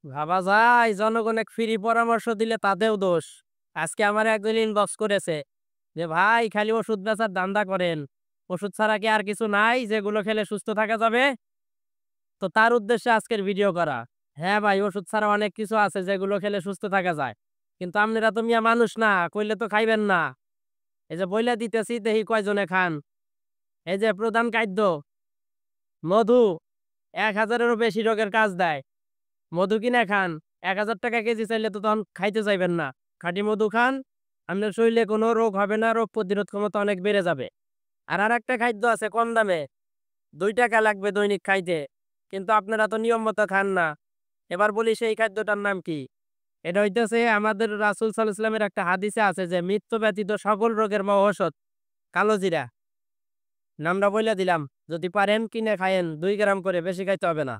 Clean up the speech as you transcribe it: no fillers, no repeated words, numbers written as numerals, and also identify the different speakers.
Speaker 1: ভাবা যায় জনগণ ফ্রি পরামর্শ দিলে তাতেও দোষ। আজকে আমার একজন ইনবক্স করেছে যে ভাই খালি ওষুধ বেচার ধান্দা করেন, ওষুধ ছাড়া কি আর কিছু নাই যেগুলো খেলে সুস্থ থাকা যাবে? তো তার উদ্দেশ্যে আজকের ভিডিও করা। হ্যাঁ ভাই, ওষুধ ছাড়া অনেক কিছু আছে যেগুলো খেলে সুস্থ থাকা যায়, কিন্তু আপনারা তো মিয়া মানুষ না, কইলে তো খাইবেন না। এই যে বইলা দিতেছি, দেখি কয়জনে খান। এই যে প্রধান খাদ্য মধু, ১,০০০-এরও বেশি রোগের কাজ দেয়। মধু কিনে খান, ১,০০০ টাকা কেজি চাইলে তো তখন খাইতে চাইবেন না। খাঁটি মধু খান, আপনার শরীরে কোনো রোগ হবে না, রোগ প্রতিরোধ ক্ষমতা অনেক বেড়ে যাবে। আর একটা খাদ্য আছে কম দামে, ২ টাকা লাগবে দৈনিক খাইতে, কিন্তু আপনারা তো নিয়ম মতো খান না। এবার বলি সেই খাদ্যটার নাম কি? এটা হইতেছে আমাদের রাসূল সাল্লাল্লাহু আলাইহি ওয়াসাল্লামের একটা হাদিসে আছে যে মৃত্যু ব্যতীত সকল রোগের মহা ঔষধ কালো জিরা। নামটা বইলা দিলাম, যদি পারেন কিনে খায়েন ২ গ্রাম করে, বেশি খাইতে হবে না।